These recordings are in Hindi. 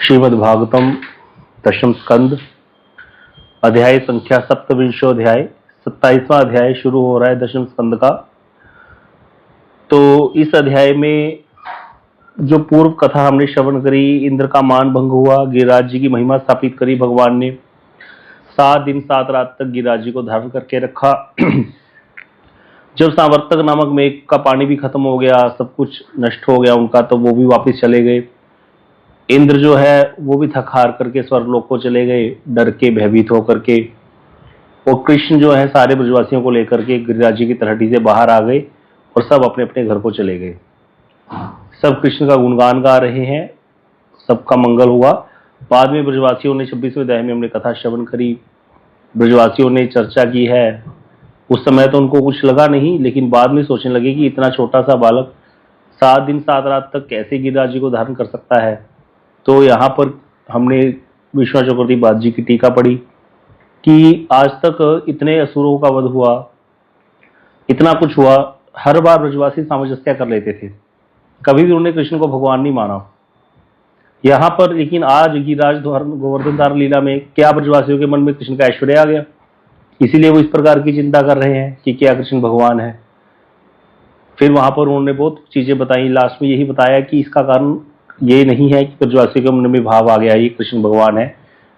श्रीमद्भागवतम दशम स्कंद अध्याय संख्या सप्तविंशोध्याय 27वां अध्याय शुरू हो रहा है दशम स्कंद का। तो इस अध्याय में जो पूर्व कथा हमने श्रवण करी, इंद्र का मान भंग हुआ, गिरिराज जी की महिमा स्थापित करी भगवान ने। 7 दिन 7 रात तक गिरिराज जी को धारण करके रखा। जब सांवर्तक नामक मेघ का पानी भी खत्म हो गया, सब कुछ नष्ट हो गया उनका, तो वो भी वापस चले गए। इंद्र जो है वो भी थक हार करके स्वर्गलोक को चले गए, डर के भयभीत होकर के। और कृष्ण जो है सारे ब्रजवासियों को लेकर के गिरिराज जी की तलहटी से बाहर आ गए और सब अपने अपने घर को चले गए। सब कृष्ण का गुणगान गा रहे हैं, सबका मंगल हुआ। बाद में ब्रजवासियों ने 26वें अध्याय में हमने कथा श्रवण करी, ब्रजवासियों ने चर्चा की है। उस समय तो उनको कुछ लगा नहीं, लेकिन बाद में सोचने लगे कि इतना छोटा सा बालक 7 दिन 7 रात तक कैसे गिरिराज जी को धारण कर सकता है। तो यहाँ पर हमने विश्वनाथ चक्रवर्ती बाद जी की टीका पढ़ी कि आज तक इतने असुरों का वध हुआ, इतना कुछ हुआ, हर बार ब्रजवासी सामंजस्य कर लेते थे, कभी भी उन्होंने कृष्ण को भगवान नहीं माना। यहाँ पर लेकिन आज गिरिराज गोवर्धन धारण लीला में क्या ब्रजवासियों के मन में कृष्ण का ऐश्वर्य आ गया, इसीलिए वो इस प्रकार की चिंता कर रहे हैं कि क्या कृष्ण भगवान है। फिर वहां पर उन्होंने बहुत चीजें बताई, लास्ट में यही बताया कि इसका कारण ये नहीं है कि ब्रजवासी के मन में भाव आ गया ये कृष्ण भगवान है।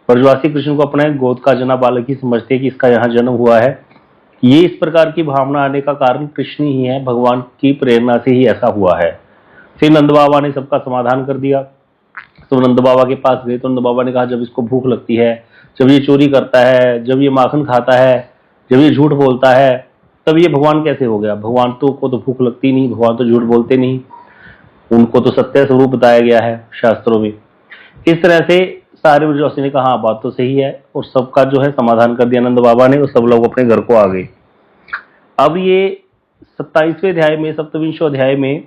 ब्रजवासी कृष्ण को अपने गोद का जना बालक ही समझते हैं कि इसका यहाँ जन्म हुआ है। ये इस प्रकार की भावना आने का कारण कृष्ण ही है, भगवान की प्रेरणा से ही ऐसा हुआ है। फिर नंद बाबा ने सबका समाधान कर दिया। तो नंद बाबा के पास गए तो नंद बाबा ने कहा जब इसको भूख लगती है, जब ये चोरी करता है, जब ये माखन खाता है, जब ये झूठ बोलता है, तब ये भगवान कैसे हो गया। भगवान को तो भूख लगती नहीं, भगवान तो झूठ बोलते नहीं, उनको तो सत्य स्वरूप बताया गया है शास्त्रों में। इस तरह से सारे ब्रजवासी ने कहा हाँ बात तो सही है, और सबका जो है समाधान कर दिया नंद बाबा ने, और सब लोग अपने घर को आ गए। अब ये 27वें अध्याय में, सप्तविंशो अध्याय में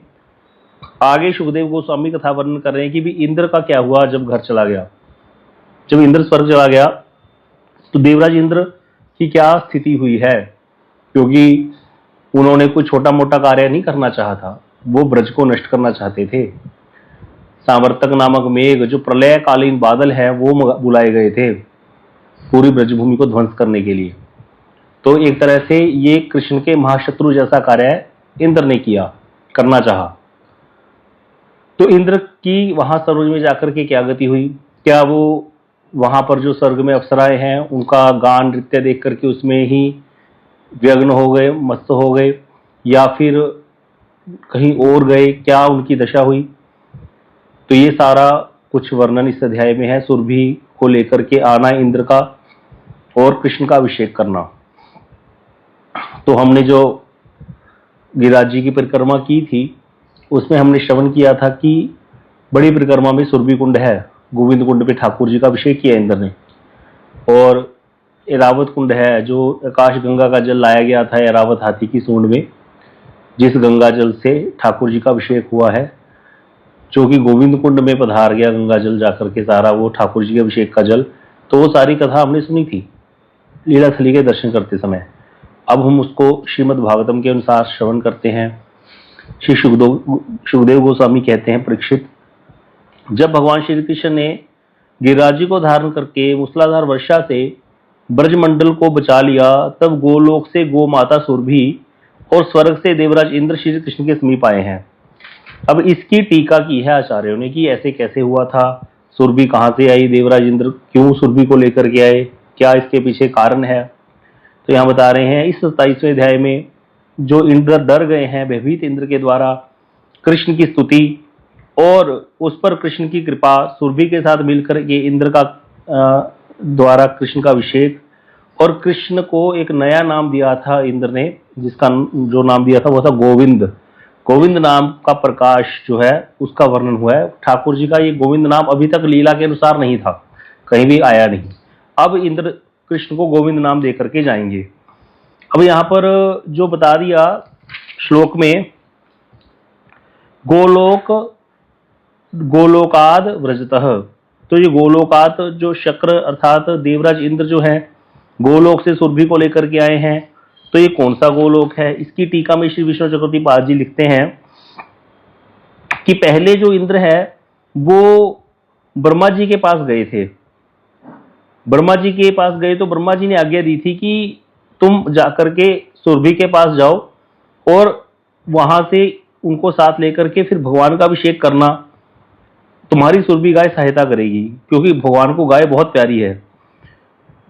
आगे सुखदेव गोस्वामी कथा वर्णन कर रहे हैं कि भी इंद्र का क्या हुआ जब घर चला गया। जब इंद्र स्वर्ग चला गया तो देवराज इंद्र की क्या स्थिति हुई है, क्योंकि उन्होंने कोई छोटा मोटा कार्य नहीं करना चाहा था, वो ब्रज को नष्ट करना चाहते थे। सांवर्तक नामक मेघ जो प्रलयकालीन बादल है वो बुलाए गए थे पूरी ब्रजभूमि को ध्वंस करने के लिए। तो एक तरह से ये कृष्ण के महाशत्रु जैसा कार्य इंद्र ने किया, करना चाहा। तो इंद्र की वहां सरोज में जाकर के क्या गति हुई, क्या वो वहां पर जो स्वर्ग में अप्सराएं हैं उनका गान नृत्य देख करके उसमें ही व्यग्न हो गए, मस्त हो गए, या फिर कहीं और गए, क्या उनकी दशा हुई। तो ये सारा कुछ वर्णन इस अध्याय में है। सुरभि को लेकर के आना इंद्र का और कृष्ण का अभिषेक करना। तो हमने जो गिरिराज जी की परिक्रमा की थी उसमें हमने श्रवण किया था कि बड़ी परिक्रमा में सुरभि कुंड है, गोविंद कुंड पे ठाकुर जी का अभिषेक किया इंद्र ने, और एरावत कुंड है जो आकाश गंगा का जल लाया गया था एरावत हाथी की सूंड में, जिस गंगा जल से ठाकुर जी का अभिषेक हुआ है, जो कि गोविंद कुंड में पधार गया गंगा जल जाकर के सारा वो ठाकुर जी के अभिषेक का जल। तो वो सारी कथा हमने सुनी थी लीला थली के दर्शन करते समय। अब हम उसको श्रीमद् भागवतम के अनुसार श्रवण करते हैं। श्री सुखदेव गोस्वामी कहते हैं, परीक्षित, जब भगवान श्री कृष्ण ने गिरिराज जी को धारण करके मूसलाधार वर्षा से ब्रजमंडल को बचा लिया, तब गोलोक से गो माता सुरभि और स्वर्ग से देवराज इंद्र श्री कृष्ण के समीप आए हैं। अब इसकी टीका की है आचार्यों ने कि ऐसे कैसे हुआ था, सुरभि कहाँ से आई, देवराज इंद्र क्यों सुरभि को लेकर के आए, क्या इसके पीछे कारण है। तो यहाँ बता रहे हैं इस 27वें अध्याय में जो इंद्र डर गए हैं भयभीत इंद्र के द्वारा कृष्ण की स्तुति और उस पर कृष्ण की कृपा, सुरभि के साथ मिलकर के इंद्र का द्वारा कृष्ण का अभिषेक, और कृष्ण को एक नया नाम दिया था इंद्र ने, जिसका जो नाम दिया था वो था गोविंद। गोविंद नाम का प्रकाश जो है उसका वर्णन हुआ है। ठाकुर जी का ये गोविंद नाम अभी तक लीला के अनुसार नहीं था, कहीं भी आया नहीं। अब इंद्र कृष्ण को गोविंद नाम दे करके जाएंगे। अब यहाँ पर जो बता दिया श्लोक में, गोलोकाद व्रजतः, तो ये गोलोकात जो शक्र अर्थात देवराज इंद्र जो है गोलोक से सुरभि को लेकर के आए हैं। तो ये कौन सा गोलोक है, इसकी टीका में श्री विष्णु चक्रवर्ती पाद जी लिखते हैं कि पहले जो इंद्र है वो ब्रह्मा जी के पास गए थे। ब्रह्मा जी के पास गए तो ब्रह्मा जी ने आज्ञा दी थी कि तुम जाकर के सुरभि के पास जाओ और वहां से उनको साथ लेकर के फिर भगवान का अभिषेक करना, तुम्हारी सुरभि गाय सहायता करेगी, क्योंकि भगवान को गाय बहुत प्यारी है।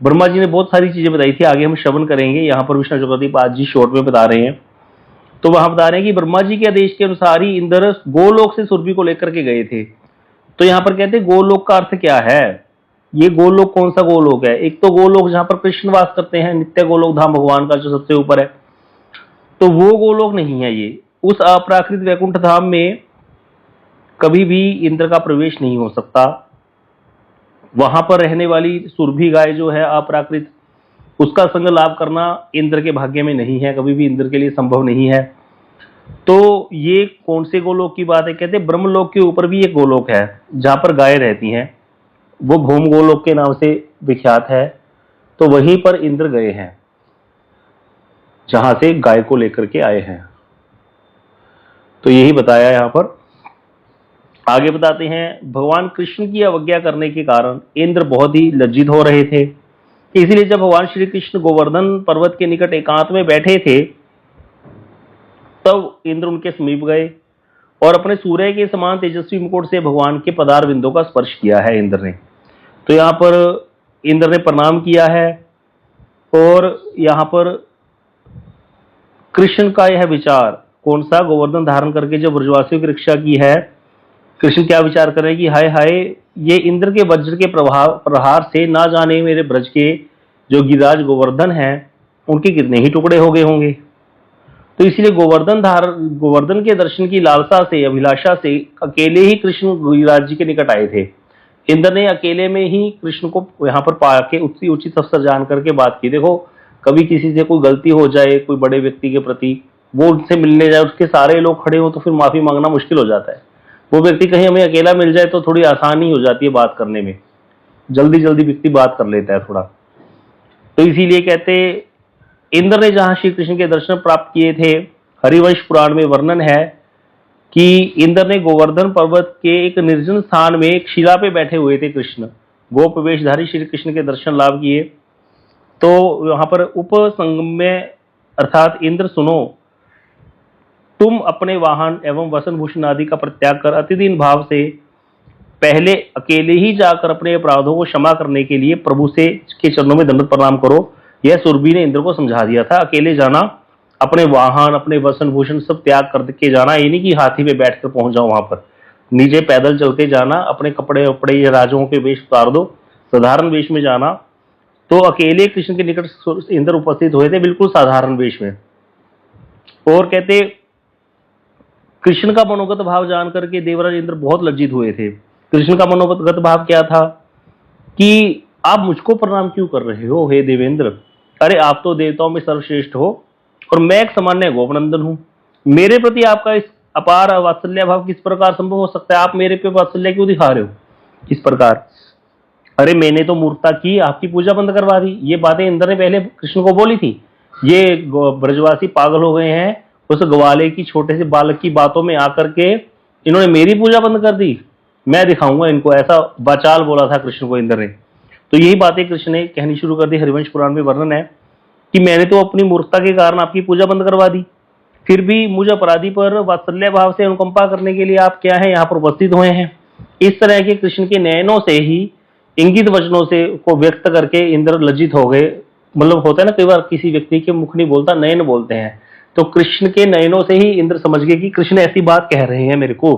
ब्रह्मा जी ने बहुत सारी चीजें बताई थी, आगे हम श्रवण करेंगे। यहाँ पर विष्णु चक्रवर्ती पाद जी शॉर्ट में बता रहे हैं। तो वहां बता रहे हैं कि ब्रह्मा जी के आदेश के अनुसार ही इंद्र गोलोक से सुरभि को लेकर के गए थे। तो यहाँ पर कहते हैं गोलोक का अर्थ क्या है, ये गोलोक कौन सा गोलोक है? एक तो गोलोक जहां पर कृष्ण वास करते हैं, नित्य गोलोक धाम भगवान का जो सबसे ऊपर है, तो वो गोलोक नहीं है ये। उस अपराकृत वैकुंठ धाम में कभी भी इंद्र का प्रवेश नहीं हो सकता। वहां पर रहने वाली सुरभि गाय जो है अपराकृत, उसका संग लाभ करना इंद्र के भाग्य में नहीं है, कभी भी इंद्र के लिए संभव नहीं है। तो ये कौन से गोलोक की बात है? कहते हैं ब्रह्मलोक के ऊपर भी एक गोलोक है जहां पर गाय रहती हैं, वो भूम गोलोक के नाम से विख्यात है। तो वहीं पर इंद्र गए हैं जहां से गाय को लेकर के आए हैं। तो यही बताया यहां पर। आगे बताते हैं, भगवान कृष्ण की अवज्ञा करने के कारण इंद्र बहुत ही लज्जित हो रहे थे। इसलिए जब भगवान श्री कृष्ण गोवर्धन पर्वत के निकट एकांत में बैठे थे, तब इंद्र उनके समीप गए और अपने सूर्य के समान तेजस्वी मुकुट से भगवान के पदार बिंदों का स्पर्श किया है इंद्र ने। तो यहाँ पर इंद्र ने प्रणाम किया है और यहाँ पर कृष्ण का यह विचार कौन सा, गोवर्धन धारण करके जब ब्रजवासियों की रक्षा की है, कृष्ण क्या विचार कर रहे हैं कि हाय हाय, ये इंद्र के वज्र के प्रहार से ना जाने मेरे ब्रज के जो गिरिराज गोवर्धन हैं उनके कितने ही टुकड़े हो गए होंगे। तो इसलिए गोवर्धन के दर्शन की लालसा से, अभिलाषा से अकेले ही कृष्ण गिरिराज जी के निकट आए थे। इंद्र ने अकेले में ही कृष्ण को यहाँ पर पाके उसकी उचित अवसर जान करके बात की। देखो, कभी किसी से कोई गलती हो जाए कोई बड़े व्यक्ति के प्रति, वो उनसे मिलने जाए, उसके सारे लोग खड़े हो तो फिर माफी मांगना मुश्किल हो जाता है। वो व्यक्ति कहीं हमें अकेला मिल जाए तो थोड़ी आसानी हो जाती है बात करने में, जल्दी जल्दी व्यक्ति बात कर लेता है थोड़ा। तो इसीलिए कहते इंद्र ने जहां श्री कृष्ण के दर्शन प्राप्त किए थे, हरिवंश पुराण में वर्णन है कि इंद्र ने गोवर्धन पर्वत के एक निर्जन स्थान में एक शिला पे बैठे हुए थे कृष्ण, गोप वेशधारी श्री कृष्ण के दर्शन लाभ किए। तो वहां पर उपसंगम में अर्थात इंद्र सुनो, तुम अपने वाहन एवं वसन भूषण आदि का परित्याग कर अतिदीन भाव से पहले अकेले ही जाकर अपने अपराधों को क्षमा करने के लिए प्रभु से के चरणों में दंडवत प्रणाम करो। यह सुरभि ने इंद्र को समझा दिया था। अकेले जाना, अपने वाहन अपने वसन भूषण सब त्याग करके जाना, ये नहीं कि हाथी पे बैठकर पहुंच जाओ वहां पर, नीचे पैदल चलते जाना, अपने कपड़े वपड़े या राजाओं के वेश उतार दो, साधारण वेश में जाना। तो अकेले कृष्ण के निकट इंद्र उपस्थित हुए थे बिल्कुल साधारण वेश में। और कहते कृष्ण का मनोगत भाव जान करके देवराज इंद्र बहुत लज्जित हुए थे। कृष्ण का मनोगत भाव क्या था कि आप मुझको प्रणाम क्यों कर रहे हो हे देवेंद्र? अरे आप तो देवताओं में सर्वश्रेष्ठ हो और मैं एक सामान्य गोपनंदन हूं। मेरे प्रति आपका इस अपार वात्सल्य भाव किस प्रकार संभव हो सकता है? आप मेरे पे वात्सल्य क्यों दिखा रहे हो इस प्रकार? अरे मैंने तो मूर्खता की, आपकी पूजा बंद करवा दी। ये बातें इंद्र ने पहले कृष्ण को बोली थी। ये ब्रजवासी पागल हो गए हैं, उस ग्वाले की छोटे से बालक की बातों में आकर के इन्होंने मेरी पूजा बंद कर दी, मैं दिखाऊंगा इनको, ऐसा बचाल बोला था कृष्ण को इंद्र ने। तो यही बातें कृष्ण ने कहनी शुरू कर दी। हरिवंश पुराण में वर्णन है कि मैंने तो अपनी मूर्खता के कारण आपकी पूजा बंद करवा दी, फिर भी मुझे अपराधी पर वात्सल्य भाव से अनुकंपा करने के लिए आप क्या है यहाँ पर उपस्थित हुए हैं। इस तरह के कृष्ण के नयनों से ही, इंगित वचनों से को व्यक्त करके इंद्र लज्जित हो गए। मतलब होता है ना, कई बार किसी व्यक्ति के मुख नहीं बोलता, नयन बोलते हैं, तो कृष्ण के नयनों से ही इंद्र समझ गए कि कृष्ण ऐसी बात कह रहे हैं मेरे को।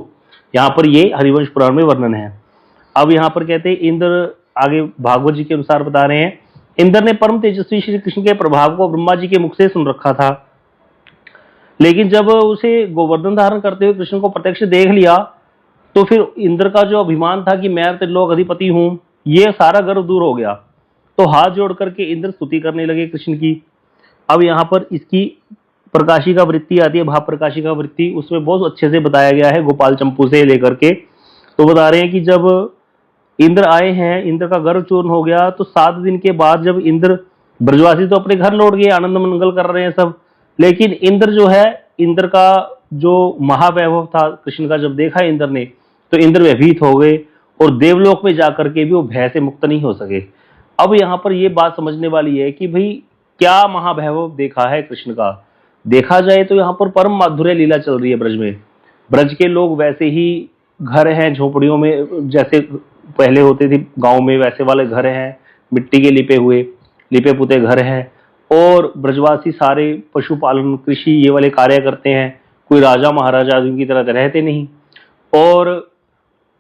यहाँ पर ये हरिवंश पुराण में वर्णन है। अब यहाँ पर कहते हैं इंद्र, आगे भागवत जी के अनुसार बता रहे हैं, इंद्र ने परम तेजस्वी श्री कृष्ण के प्रभाव को ब्रह्मा जी के मुख से सुन रखा था, लेकिन जब उसे गोवर्धन धारण करते हुए कृष्ण को प्रत्यक्ष देख लिया तो फिर इंद्र का जो अभिमान था कि मैं त्रिलोक अधिपति हूं, ये सारा गर्व दूर हो गया। तो हाथ जोड़ करके इंद्र स्तुति करने लगे कृष्ण की। अब यहाँ पर इसकी प्रकाशिका वृत्ति आती है, भाव प्रकाशिका वृत्ति, उसमें बहुत अच्छे से बताया गया है गोपाल चंपू से लेकर के। तो बता रहे हैं कि जब इंद्र आए हैं, इंद्र का गर्व चूर्ण हो गया, तो 7 दिन के बाद जब इंद्र, ब्रजवासी तो अपने घर लौट गए, आनंद मंगल कर रहे हैं सब, लेकिन इंद्र जो है, इंद्र का जो महावैभव था कृष्ण का जब देखा इंद्र ने, तो इंद्र भयभीत हो गए और देवलोक में जाकर के भी वो भय से मुक्त नहीं हो सके। अब यहाँ पर ये बात समझने वाली है कि भाई क्या महावैभव देखा है कृष्ण का। देखा जाए तो यहाँ पर परम माधुर्य लीला चल रही है ब्रज में। ब्रज के लोग वैसे ही घर हैं झोपड़ियों में, जैसे पहले होते थे गांव में वैसे वाले घर हैं, मिट्टी के लिपे पुते घर हैं। और ब्रजवासी सारे पशुपालन कृषि ये वाले कार्य करते हैं, कोई राजा महाराजा की तरह रहते नहीं। और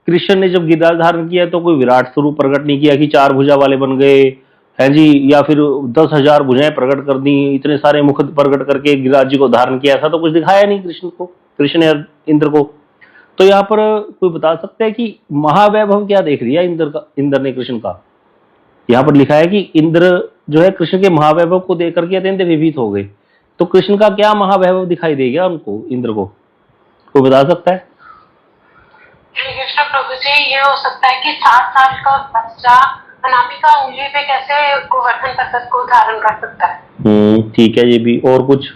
कृष्ण ने जब गिरधार धारण किया तो कोई विराट स्वरूप प्रकट नहीं किया कि 4 भुजा वाले बन गए हैं जी, या फिर 10,000 भुजाएं प्रकट कर दी, इतने सारे मुख प्रकट करके गिरिराज जी को धारण किया। ऐसा तो कुछ दिखाया नहीं कृष्ण ने इंद्र को। तो यहाँ पर कोई बता सकता है कि महावैभव क्या देख लिया इंद्र ने कृष्ण का। यहाँ पर लिखा है कि इंद्र जो है कृष्ण के महावैभव को देख करके अत्यंत विभीत हो गए। तो कृष्ण का क्या महावैभव दिखाई देगा उनको, इंद्र को, कोई बता सकता है? श्री कृष्ण प्रभु जी, ये हो सकता है कि 7 साल का बच्चा अनामिका उंगली पे कैसे गोवर्धन पर्वत को धारण कर सकता है। ठीक है, ये भी। और कुछ?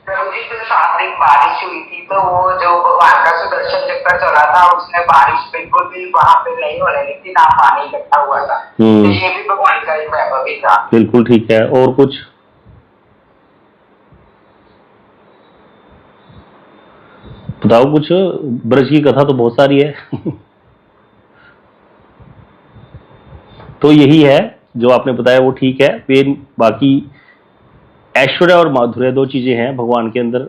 प्रभु जी जो 7 दिन बारिश हुई थी तो वो जो भगवान का सुदर्शन चक्र चला था उसमें बारिश बिल्कुल भी वहां पे नहीं होने लगी थी, ना पानी इकट्ठा हुआ था। तो ये भी भगवान का ही वैभव ही था। बिल्कुल ठीक है। और कुछ? बताओ कुछ। ब्रज की कथा तो बहुत सारी है। तो यही है जो आपने बताया वो ठीक है। वे बाकी ऐश्वर्य और माधुर्य 2 चीजें हैं भगवान के अंदर।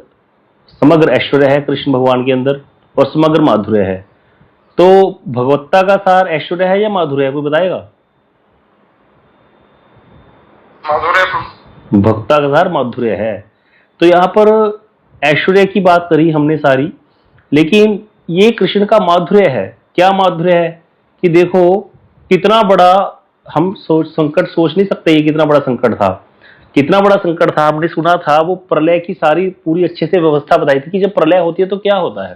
समग्र ऐश्वर्य है कृष्ण भगवान के अंदर और समग्र माधुर्य है। तो भगवत्ता का सार ऐश्वर्य है या माधुर्य है, कोई बताएगा? माधुर्य। भक्ता का सार माधुर्य है। तो यहाँ पर ऐश्वर्य की बात करी हमने सारी, लेकिन ये कृष्ण का माधुर्य है। क्या माधुर्य है कि देखो कितना बड़ा, हम संकट सोच नहीं सकते ये कितना बड़ा संकट था। कितना बड़ा संकट था, हमने सुना था वो प्रलय की सारी पूरी अच्छे से व्यवस्था बताई थी कि जब प्रलय होती है तो क्या होता है।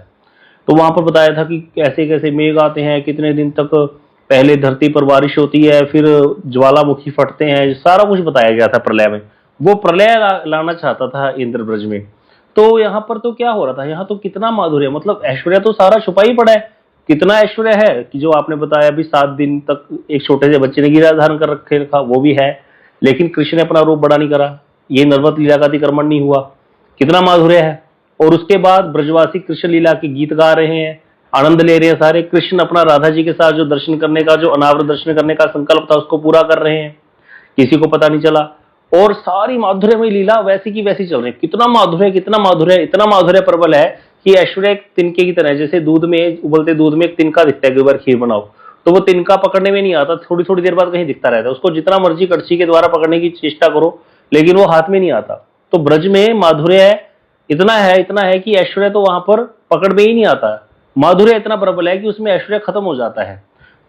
तो वहां पर बताया था कि कैसे कैसे मेघ आते हैं, कितने दिन तक पहले धरती पर बारिश होती है, फिर ज्वालामुखी फटते हैं, सारा कुछ बताया गया था प्रलय में। वो प्रलय लाना चाहता था इंद्र ब्रज में। तो यहाँ पर तो क्या हो रहा था, यहाँ तो कितना माधुर्य, मतलब ऐश्वर्य तो सारा छुपा ही पड़ा है। कितना ऐश्वर्य है कि जो आपने बताया अभी 7 दिन तक एक छोटे से बच्चे ने गिरधार धारण कर रखा, वो भी है। लेकिन कृष्ण ने अपना रूप बड़ा नहीं करा, ये नर्वत लीला का अतिक्रमण नहीं हुआ। कितना माधुर्य है। और उसके बाद ब्रजवासी कृष्ण लीला के गीत गा रहे हैं, आनंद ले रहे हैं सारे। कृष्ण अपना राधा जी के साथ जो दर्शन करने का, जो अनावृत दर्शन करने का संकल्प था उसको पूरा कर रहे हैं, किसी को पता नहीं चला। और सारी माधुर्यमय लीला वैसी की वैसी चल रही है। कितना माधुर्य, कितना माधुर्य, इतना माधुर्य प्रबल है कि ऐश्वर्य एक तिनके की तरह, जैसे दूध में, उबलते दूध में एक तिनका दिखता है, कई बार खीर बनाओ तो वो तिनका पकड़ने में नहीं आता, थोड़ी थोड़ी देर बाद कहीं दिखता रहता है। उसको जितना मर्जी कड़छी के द्वारा पकड़ने की चेष्टा करो लेकिन वो हाथ में नहीं आता। तो ब्रज में माधुर्य इतना है कि ऐश्वर्य तो वहां पर पकड़ में ही नहीं आता। माधुर्य इतना प्रबल है कि उसमें ऐश्वर्य खत्म हो जाता है।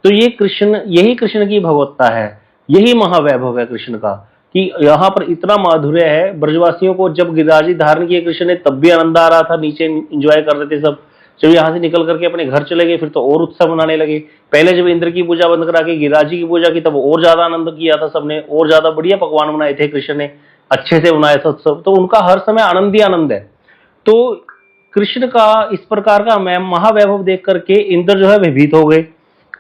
तो ये कृष्ण, यही कृष्ण की भगवत्ता है, यही महावैभव है कृष्ण का कि यहाँ पर इतना माधुर्य है। ब्रजवासियों को जब गिरिराज धारण किए कृष्ण ने तब भी आनंद आ रहा था, नीचे एंजॉय कर रहे थे सब। जब यहाँ से निकल करके अपने घर चले गए फिर तो और उत्सव मनाने लगे। पहले जब इंद्र की पूजा बंद करा के गिरिराज की पूजा की तब और ज्यादा आनंद किया था सबने, और ज्यादा बढ़िया पकवान बनाए थे कृष्ण ने, अच्छे से बनाए था उत्सव। तो उनका हर समय आनंद ही आनंद है। तो कृष्ण का इस प्रकार का महावैभव देख करके इंद्र जो है भयभीत हो गए।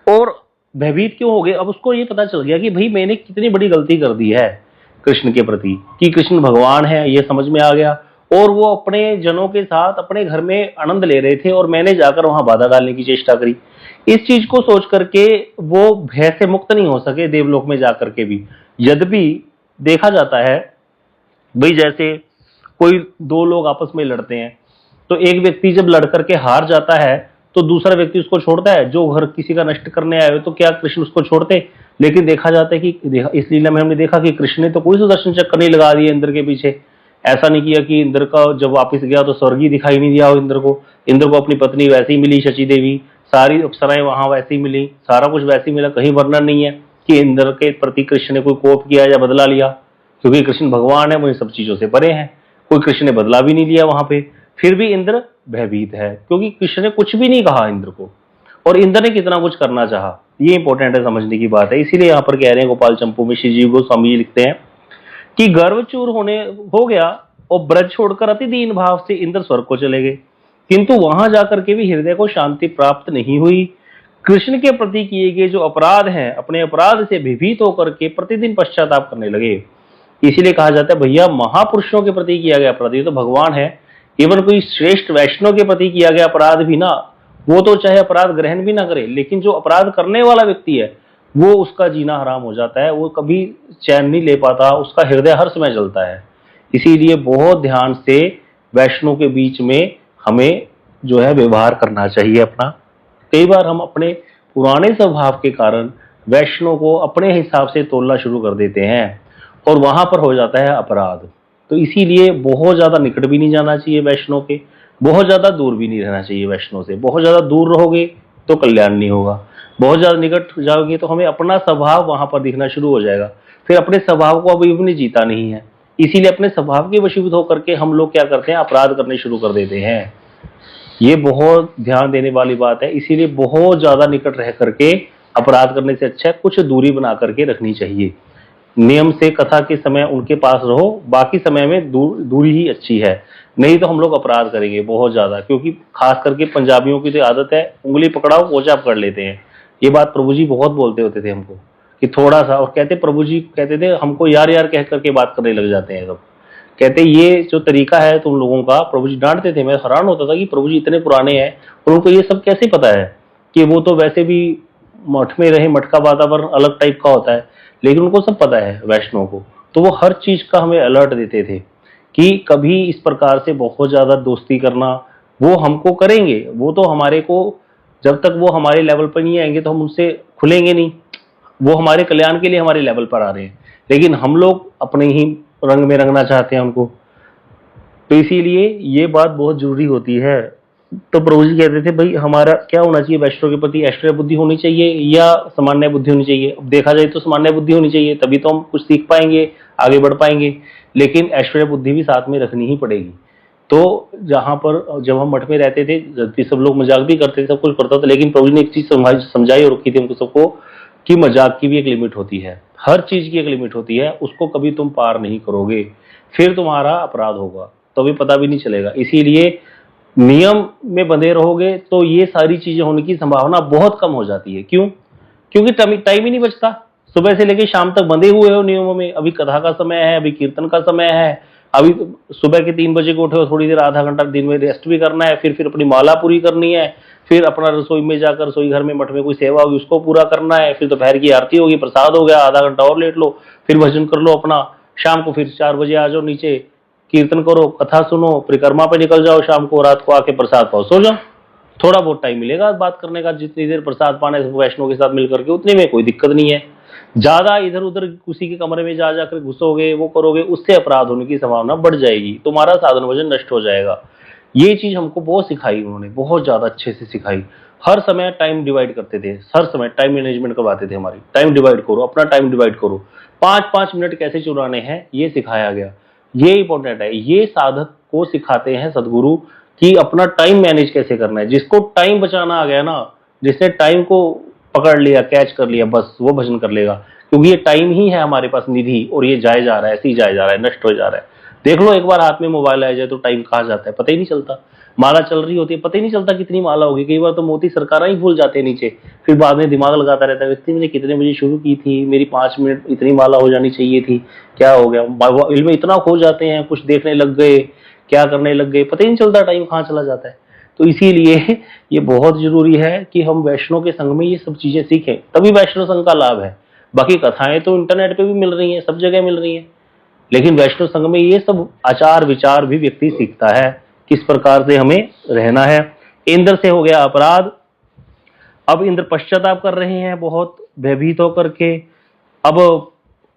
और भयभीत क्यों हो गए, अब उसको ये पता चल गया कि भाई मैंने कितनी बड़ी गलती कर दी है कृष्ण के प्रति, कि कृष्ण भगवान है ये समझ में आ गया। और वो अपने जनों के साथ अपने घर में आनंद ले रहे थे और मैंने जाकर वहां बाधा डालने की चेष्टा करी। इस चीज को सोच करके वो भय से मुक्त नहीं हो सके देवलोक में जाकर के भी। यद्यपि देखा जाता है भाई जैसे कोई 2 लोग आपस में लड़ते हैं तो एक व्यक्ति जब लड़ करके हार जाता है तो दूसरा व्यक्ति उसको छोड़ता है। जो घर किसी का नष्ट करने आए हो तो क्या कृष्ण उसको छोड़ते? लेकिन देखा जाता है कि इस लीला में हमने देखा कि कृष्ण ने तो कोई सुदर्शन चक्र नहीं लगा दिया इंद्र के पीछे। ऐसा नहीं किया कि इंद्र का जब वापस गया तो स्वर्ग ही दिखाई नहीं दिया हो इंद्र को। इंद्र को अपनी पत्नी वैसी मिली, शची देवी, सारी अप्सराएं वहां वैसी मिली, सारा कुछ वैसी मिला। कहीं वर्णन नहीं है कि इंद्र के प्रति कृष्ण ने कोई कोप किया या बदला लिया, क्योंकि कृष्ण भगवान है, वो इन सब चीजों से परे हैं। कोई कृष्ण ने बदला भी नहीं लिया वहां पे। फिर भी इंद्र भयभीत है क्योंकि कृष्ण ने कुछ भी नहीं कहा इंद्र को, और इंद्र ने कितना कुछ करना चाहा। ये इंपॉर्टेंट है, समझने की बात है। इसीलिए यहाँ पर कह रहे हैं गोपाल चंपू में श्री जी गोस्वामी जी लिखते हैं कि गर्व चूर हो गया और ब्रज छोड़कर अति दीन भाव से इंद्र स्वर्ग को चले गए, किंतु वहां जाकर के भी हृदय को शांति प्राप्त नहीं हुई। कृष्ण के प्रति किए गए जो अपराध हैं, अपने अपराध से भयभीत होकर के प्रतिदिन पश्चाताप करने लगे। इसीलिए कहा जाता है भैया महापुरुषों के प्रति किया गया अपराध, ये तो भगवान है, इवन कोई श्रेष्ठ वैष्णव के प्रति किया गया अपराध भी ना, वो तो चाहे अपराध ग्रहण भी ना करे, लेकिन जो अपराध करने वाला व्यक्ति है वो उसका जीना हराम हो जाता है, वो कभी चैन नहीं ले पाता, उसका हृदय हर समय जलता है। इसीलिए बहुत ध्यान से वैष्णव के बीच में हमें जो है व्यवहार करना चाहिए अपना। कई बार हम अपने पुराने स्वभाव के कारण वैष्णव को अपने हिसाब से तोलना शुरू कर देते हैं और वहां पर हो जाता है अपराध। तो इसीलिए बहुत ज्यादा निकट भी नहीं जाना चाहिए वैष्णव के, बहुत ज्यादा दूर भी नहीं रहना चाहिए वैष्णव से। बहुत ज्यादा दूर रहोगे तो कल्याण नहीं होगा, बहुत ज्यादा निकट जाओगे तो हमें अपना स्वभाव वहां पर दिखना शुरू हो जाएगा, फिर अपने स्वभाव को अभी भी जीता नहीं है। इसीलिए अपने स्वभाव के वशीभूत होकर के हम लोग क्या करते हैं, अपराध करने शुरू कर देते हैं। ये बहुत ध्यान देने वाली बात है। इसीलिए बहुत ज्यादा निकट रह करके अपराध करने से अच्छा है कुछ दूरी बना करके रखनी चाहिए। नियम से कथा के समय उनके पास रहो, बाकी समय में दूरी ही अच्छी है, नहीं तो हम लोग अपराध करेंगे बहुत ज्यादा। क्योंकि खास करके पंजाबियों की तो आदत है, उंगली पकड़ाओ पोछा कर लेते हैं। ये बात प्रभु जी बहुत बोलते होते थे हमको कि थोड़ा सा, और कहते प्रभु जी कहते थे हमको यार यार कह करके बात करने लग जाते हैं सब। कहते ये जो तरीका है तुम लोगों का, प्रभु जी डांटते थे। मैं हैरान होता था कि प्रभु जी इतने पुराने हैं और उनको ये सब कैसे पता है, कि वो तो वैसे भी मठ में रहे, मठ का वातावरण अलग टाइप का होता है, लेकिन उनको सब पता है वैष्णव को। तो वो हर चीज का हमें अलर्ट देते थे कि कभी इस प्रकार से बहुत ज्यादा दोस्ती करना, वो हमको करेंगे, वो तो हमारे को, जब तक वो हमारे लेवल पर नहीं आएंगे तो हम उनसे खुलेंगे नहीं। वो हमारे कल्याण के लिए हमारे लेवल पर आ रहे हैं, लेकिन हम लोग अपने ही रंग में रंगना चाहते हैं उनको। तो इसीलिए ये बात बहुत जरूरी होती है। तो प्रभु जी कहते थे भाई हमारा क्या होना चाहिए वैष्णव के प्रति, ऐश्वर्य बुद्धि होनी चाहिए या सामान्य बुद्धि होनी चाहिए। अब देखा जाए तो सामान्य बुद्धि होनी चाहिए, तभी तो हम कुछ सीख पाएंगे, आगे बढ़ पाएंगे, लेकिन ऐश्वर्य बुद्धि भी साथ में रखनी ही पड़ेगी। तो जहां पर जब हम मठ में रहते थे, जबकि सब लोग मजाक भी करते थे, सब कुछ करता था, लेकिन प्रभु जी ने एक चीज समझाई और रखी थी हमको सबको कि मजाक की भी एक लिमिट होती है, हर चीज की एक लिमिट होती है, उसको कभी तुम पार नहीं करोगे, फिर तुम्हारा अपराध होगा, तभी पता भी नहीं चलेगा। इसीलिए नियम में बंधे रहोगे तो ये सारी चीजें होने की संभावना बहुत कम हो जाती है। क्यों? क्योंकि टाइम ही नहीं बचता। सुबह से लेकर शाम तक बंधे हुए हो नियमों में। अभी कथा का समय है, अभी कीर्तन का समय है, अभी सुबह के 3 बजे को उठे हो, थोड़ी देर आधा घंटा दिन में रेस्ट भी करना है, फिर अपनी माला पूरी करनी है, फिर अपना रसोई में जाकर, रसोई घर में मठ में कोई सेवा होगी उसको पूरा करना है, फिर दोपहर की आरती होगी, प्रसाद हो गया, आधा घंटा और लेट लो, फिर भजन कर लो अपना, शाम को फिर 4 बजे आ जाओ नीचे, कीर्तन करो, कथा सुनो, परिक्रमा पे निकल जाओ, शाम को रात को आके प्रसाद पाओ, सो जाओ। थोड़ा बहुत टाइम मिलेगा बात करने का, जितनी देर प्रसाद पाने वैष्णव के साथ मिलकर के, उतने में कोई दिक्कत नहीं है। ज्यादा इधर उधर किसी के कमरे में जा जाकर घुसोगे, वो करोगे, उससे अपराध होने की संभावना बढ़ जाएगी, तुम्हारा साधन भजन नष्ट हो जाएगा। ये चीज हमको बहुत सिखाई उन्होंने, बहुत ज्यादा अच्छे से सिखाई। हर समय टाइम डिवाइड करते थे, हर समय टाइम मैनेजमेंट करवाते थे हमारी, टाइम डिवाइड करो, अपना टाइम डिवाइड करो, 5-5 मिनट कैसे चुराने हैं ये सिखाया गया। ये इंपॉर्टेंट है, ये साधक को सिखाते हैं सदगुरु कि अपना टाइम मैनेज कैसे करना है। जिसको टाइम बचाना आ गया ना, जिसने टाइम को पकड़ लिया, कैच कर लिया, बस वो भजन कर लेगा। क्योंकि ये टाइम ही है हमारे पास निधि, और ये जाए जा रहा है, ऐसे ही जाए जा रहा है, नष्ट हो जा रहा है। देख लो एक बार हाथ में मोबाइल आ जाए तो टाइम कहाँ जाता है पता ही नहीं चलता। माला चल रही होती है, पता ही नहीं चलता कितनी माला होगी। कई बार तो मोती सरकारा ही भूल जाते हैं नीचे, फिर बाद में दिमाग लगाता रहता है व्यक्ति, मैंने कितने बजे शुरू की थी, मेरी 5 मिनट इतनी माला हो जानी चाहिए थी, क्या हो गया। मोबाइल में इतना खो जाते हैं, कुछ देखने लग गए, क्या करने लग गए, पता ही नहीं चलता टाइम कहाँ चला जाता है। तो इसीलिए ये बहुत जरूरी है कि हम वैष्णव के संग में ये सब चीजें सीखें, तभी वैष्णव संघ का लाभ है। बाकी कथाएं तो इंटरनेट पे भी मिल रही हैं, सब जगह मिल रही हैं, लेकिन वैष्णव संघ में ये सब आचार विचार भी व्यक्ति सीखता है, किस प्रकार से हमें रहना है। इंद्र से हो गया अपराध। अब इंद्र पश्चाताप कर रहे हैं बहुत भयभीत होकर के। अब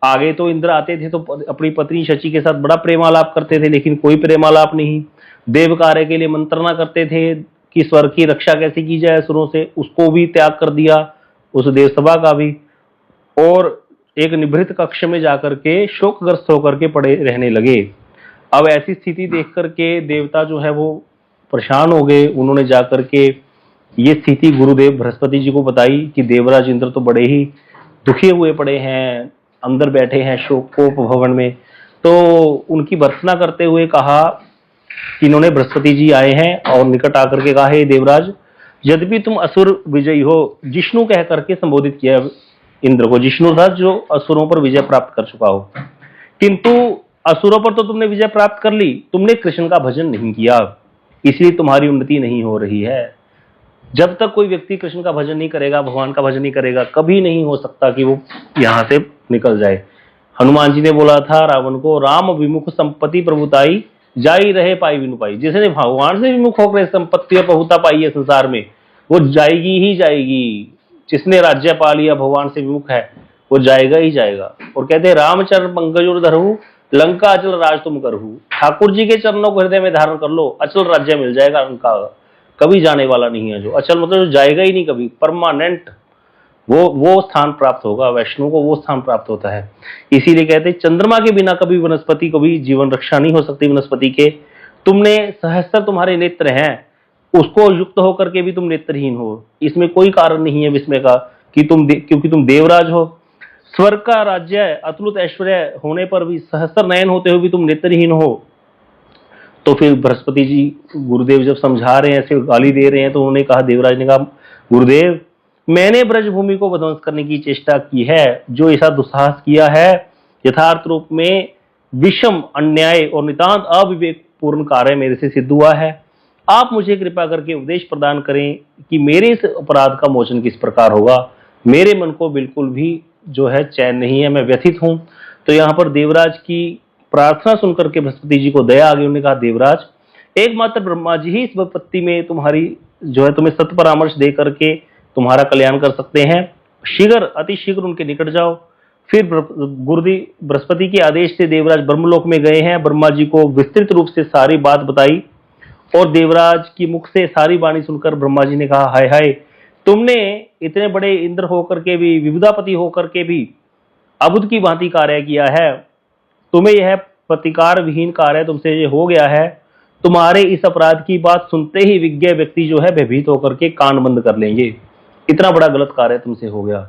आगे तो इंद्र आते थे तो अपनी पत्नी शची के साथ बड़ा प्रेमालाप करते थे, लेकिन कोई प्रेमालाप नहीं। देव कार्य के लिए मंत्रणा करते थे कि स्वर्ग की रक्षा कैसे की जाए असुरों से, उसको भी त्याग कर दिया, उस देवसभा का भी, और एक निभृत कक्ष में जाकर के शोकग्रस्त होकर के पड़े रहने लगे। अब ऐसी स्थिति देख करके देवता जो है वो परेशान हो गए। उन्होंने जाकर के ये स्थिति गुरुदेव बृहस्पति जी को बताई कि देवराज इंद्र तो बड़े ही दुखी हुए पड़े हैं, अंदर बैठे हैं शोकोप भवन में। तो उनकी भर्त्सना करते हुए कहा कि इन्होंने बृहस्पति जी आए हैं और निकट आकर के कहा, हे देवराज, यद्यपि तुम असुर विजयी हो, जिष्णु कह करके संबोधित किया इंद्र को। जिष्णु था जो असुरों पर विजय प्राप्त कर चुका हो, किंतु असुरों पर तो तुमने विजय प्राप्त कर ली, तुमने कृष्ण का भजन नहीं किया, इसलिए तुम्हारी उन्नति नहीं हो रही है। जब तक कोई व्यक्ति कृष्ण का भजन नहीं करेगा, भगवान का भजन नहीं करेगा, कभी नहीं हो सकता कि वो यहां से निकल जाए। हनुमान जी ने बोला था रावण को, राम विमुख संपत्ति प्रभुताई, जाई रहे पाई विनु पाई। जिसने भगवान से विमुख होकर संपत्ति और प्रभुता पाई है संसार में, वो जाएगी ही जाएगी। जिसने राज्य पा लिया भगवान से विमुख है, वो जाएगा ही जाएगा। और कहते हैं रामचरण पंकज धरहु, लंका अचल राज तुम करहु। ठाकुर जी के चरणों को हृदय में धारण कर लो, अचल राज्य मिल जाएगा। लंका कभी जाने वाला नहीं है, जो अचल मतलब जो जाएगा ही नहीं कभी, परमानेंट वो स्थान प्राप्त होगा। वैष्णव को वो स्थान प्राप्त होता है। इसीलिए कहते हैं चंद्रमा के बिना कभी वनस्पति को भी जीवन रक्षा नहीं हो सकती वनस्पति के। तुमने सहस्त्र तुम्हारे नेत्र हैं, उसको युक्त होकर के भी तुम नेत्रहीन हो। इसमें कोई कारण नहीं है विस्मय का कि क्योंकि तुम देवराज हो। स्वर्ग का राज्य, अतुलित ऐश्वर्य होने पर भी, सहस्त्र नयन होते हुए भी तुम नेत्रहीन हो। तो फिर बृहस्पति जी गुरुदेव जब समझा रहे हैं, ऐसे गाली दे रहे हैं, तो उन्होंने कहा, देवराज ने कहा, गुरुदेव मैंने ब्रजभूमि को विध्वंस करने की चेष्टा की है, जो ऐसा दुस्साहस किया है यथार्थ रूप में विषम, अन्याय और नितांत अविवेकपूर्ण कार्य मेरे से सिद्ध हुआ है। आप मुझे कृपा करके उपदेश प्रदान करें कि मेरे इस अपराध का मोचन किस प्रकार होगा। मेरे मन को बिल्कुल भी जो है चैन नहीं है, मैं व्यथित हूं। तो यहाँ पर देवराज की प्रार्थना सुनकर के बृहस्पति जी को दया आ गई। उन्होंने कहा, देवराज एकमात्र ब्रह्मा जी ही इस विपत्ति में तुम्हारी जो है तुम्हें सत्य परामर्श दे करके तुम्हारा कल्याण कर सकते हैं। शीघ्र, अति शीघ्र उनके निकट जाओ। फिर गुरुदेव बृहस्पति के आदेश से देवराज ब्रह्मलोक में गए हैं। ब्रह्मा जी को विस्तृत रूप से सारी बात बताई और देवराज की मुख से सारी वाणी सुनकर ब्रह्मा जी ने कहा, हाय हाय, तुमने इतने बड़े इंद्र होकर के भी, विविधापति होकर के भी अबुद्ध की भांति कार्य किया है। तुम्हें यह प्रतिकार विहीन कार्य तुमसे ये हो गया है। तुम्हारे इस अपराध की बात सुनते ही विज्ञ व्यक्ति जो है भयभीत होकर के कान बंद कर लेंगे। इतना बड़ा गलत कार्य तुमसे हो गया।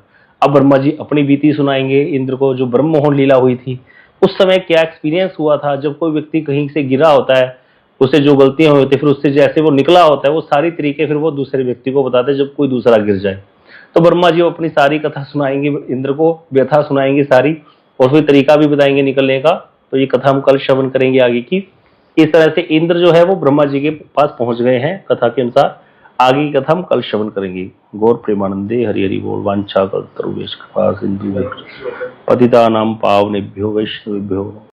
अब ब्रह्मा जी अपनी बीती सुनाएंगे इंद्र को, जो ब्रह्म मोहन लीला हुई थी उस समय क्या एक्सपीरियंस हुआ था। जब कोई व्यक्ति कहीं से गिरा होता है, उससे जो गलतियां हुई थी, फिर उससे जैसे वो निकला होता है, वो सारी तरीके फिर वो दूसरे व्यक्ति को बताते हैं जब कोई दूसरा गिर जाए। तो ब्रह्मा जी अपनी सारी कथा सुनाएंगे इंद्र को, व्यथा सुनाएंगे सारी, और फिर तरीका भी बताएंगे निकलने का। तो ये कथा हम कल श्रवण करेंगे आगे की। इस तरह से इंद्र जो है वो ब्रह्मा जी के पास पहुंच गए हैं कथा के अनुसार। आगे की कथा हम कल श्रवण करेंगे। गौर प्रेमानंदे हरि हरि बोल। वांछा कल्पतरुभ्यश्च कृपा सिंधुभ्यो पतितानां पावनेभ्यो वैष्णवेभ्यो